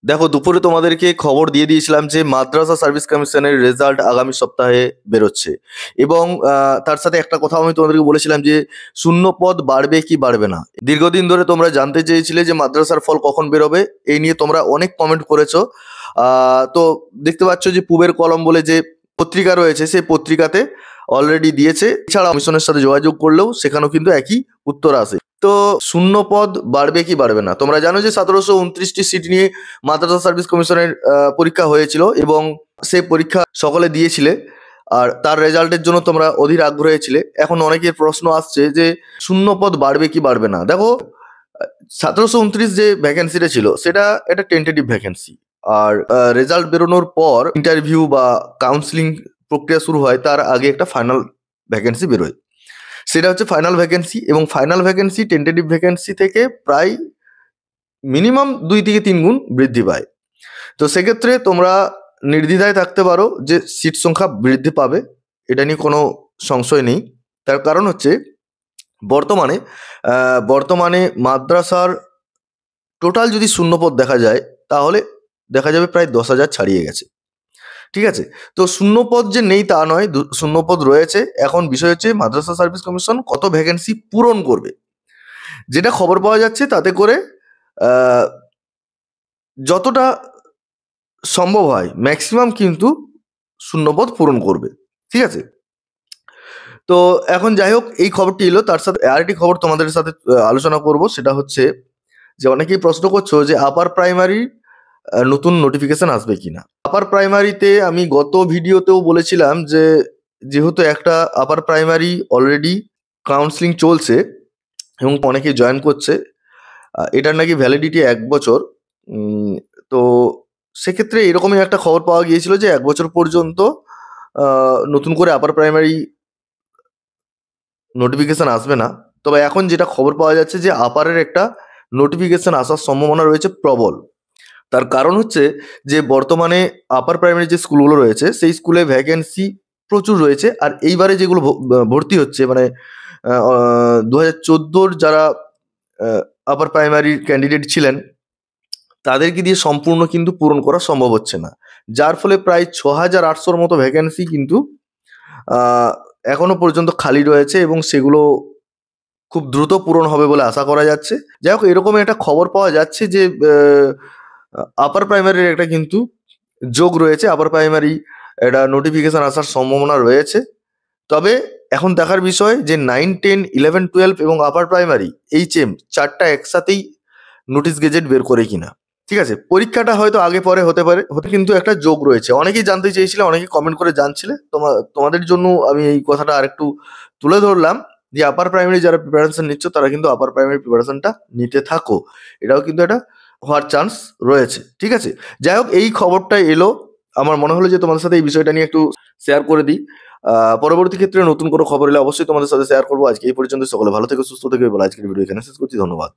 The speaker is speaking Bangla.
দেখো, দুপুরে তোমাদেরকে খবর দিয়ে দিয়েছিলাম যে মাদ্রাসা সার্ভিস কমিশনের রেজাল্ট আগামী সপ্তাহে বেরোচ্ছে। এবং তার সাথে একটা কথা আমি তোমাদেরকে বলেছিলাম যে শূন্য পদ বাড়বে কি বাড়বে না। দীর্ঘদিন ধরে তোমরা জানতে চেয়েছিলে যে মাদ্রাসার ফল কখন বেরোবে, এই নিয়ে তোমরা অনেক কমেন্ট করেছো। তো দেখতে পাচ্ছ যে পূবের কলম বলে যে পত্রিকা রয়েছে, সেই পত্রিকাতে অলরেডি দিয়েছে। এছাড়া মিশনের সাথে যোগাযোগ করলেও সেখানেও কিন্তু একই উত্তর আসে। তো শূন্য পদ বাড়বে কি বাড়বে না, তোমরা জানো যে 1729টি সিট নিয়ে মাদ্রাসা সার্ভিস কমিশনের পরীক্ষা হয়েছিল এবং সেই পরীক্ষা সকলে দিয়েছিলে। আর তার রেজাল্টের জন্য তোমরা অধীর আগ্রহী ছিলে। এখন অনেকের প্রশ্ন আসছে যে শূন্য পদ বাড়বে কি বাড়বে না। দেখো, 1729 যে ভ্যাকেন্সিটা ছিল সেটা একটা টেন্টেটিভ ভ্যাকেন্সি। আর রেজাল্ট বেরোনোর পর ইন্টারভিউ বা কাউন্সিলিং প্রক্রিয়া শুরু হয়, তার আগে একটা ফাইনাল ভ্যাকেন্সি বেরোয়। সেটা হচ্ছে ফাইনাল ভ্যাকেন্সি, এবং ফাইনাল ভ্যাকেন্সি টেন্টেটিভ ভ্যাকেন্সি থেকে প্রায় মিনিমাম 2 থেকে 3 গুণ বৃদ্ধি পায়। তো সেক্ষেত্রে তোমরা নির্দ্বিধায় থাকতে পারো যে সিট সংখ্যা বৃদ্ধি পাবে, এটা নিয়ে কোনো সংশয় নেই। তার কারণ হচ্ছে বর্তমানে মাদ্রাসার টোটাল যদি শূন্যপদ দেখা যায় তাহলে দেখা যাবে প্রায় 10,000 ছাড়িয়ে গেছে। ঠিক আছে, তো শূন্যপদ যে নেই তা নয়, শূন্যপদ রয়েছে। এখন বিষয় হচ্ছে মাদ্রাসা সার্ভিস কমিশন কত ভ্যাকেন্সি পূরণ করবে। যেটা খবর পাওয়া যাচ্ছে তাতে করে যতটা সম্ভব হয় ম্যাক্সিমাম কিন্তু শূন্যপদ পূরণ করবে। ঠিক আছে, তো এখন যাই হোক, এই খবরটি এলো। তার সাথে আরেকটি খবর তোমাদের সাথে আলোচনা করব, সেটা হচ্ছে যে অনেকেই প্রশ্ন করছো যে আপার প্রাইমারি নতুন নোটিফিকেশন আসবে কিনা। আপার প্রাইমারিতে আমি গত ভিডিওতেও বলেছিলাম যে যেহেতু একটা আপার প্রাইমারি অলরেডি কাউন্সিলিং চলছে এবং অনেকেই জয়েন করছে, এটার নাকি ভ্যালিডিটি 1 বছর। তো সেক্ষেত্রে এরকমই একটা খবর পাওয়া গিয়েছিল যে 1 বছর পর্যন্ত নতুন করে আপার প্রাইমারি নোটিফিকেশন আসবে না। তবে এখন যেটা খবর পাওয়া যাচ্ছে যে আপারের একটা নোটিফিকেশন আসার সম্ভাবনা রয়েছে প্রবল। তার কারণ হচ্ছে যে বর্তমানে আপার প্রাইমারি যে স্কুলগুলো রয়েছে সেই স্কুলে ভ্যাকেন্সি প্রচুর রয়েছে। আর এইবারে যেগুলো ভর্তি হচ্ছে, মানে 2014 যারা আপার প্রাইমারি ক্যান্ডিডেট ছিলেন তাদেরকে দিয়ে সম্পূর্ণ কিন্তু পূরণ করা সম্ভব হচ্ছে না, যার ফলে প্রায় 6,800-র মতো ভ্যাকেন্সি কিন্তু এখনো পর্যন্ত খালি রয়েছে এবং সেগুলো খুব দ্রুত পূরণ হবে বলে আশা করা যাচ্ছে। যাই হোক, এরকম একটা খবর পাওয়া যাচ্ছে যে আপার প্রাইমারির একটা কিন্তু যোগ রয়েছে, আপার প্রাইমারি একটা নোটিফিকেশন আসার সম্ভাবনা রয়েছে। তবে এখন দেখার বিষয় যে 9, 10, 11, 12 এবং আপার প্রাইমারি HM 4টা একসাথেই নোটিশ গেজেট বের করে কিনা। ঠিক আছে, পরীক্ষাটা হয়তো আগে পরে হতে পারে, কিন্তু একটা যোগ রয়েছে। অনেকেই জানতে চেয়েছিলে, অনেকেই কমেন্ট করে জানছিলে। তোমাদের জন্য আমি এই কথাটা আরেকটু তুলে ধরলাম যে আপার প্রাইমারি যারা প্রিপারেশন নিচ্ছ তারা কিন্তু আপার প্রাইমারি প্রিপারেশনটা নিতে থাকো, এটাও কিন্তু একটা হওয়ার চান্স রয়েছে। ঠিক আছে, যাই হোক, এই খবরটা এলো, আমার মনে হলো যে তোমাদের সাথে এই বিষয়টা নিয়ে একটু শেয়ার করে দিই। পরবর্তী ক্ষেত্রে নতুন কোনো খবর এলে অবশ্যই তোমাদের সাথে শেয়ার করবো। আজকে এই পর্যন্ত, সকলে ভালো থেকে সুস্থ থেকে বলে আজকের ভিডিও এখানে শেষ করছি। ধন্যবাদ।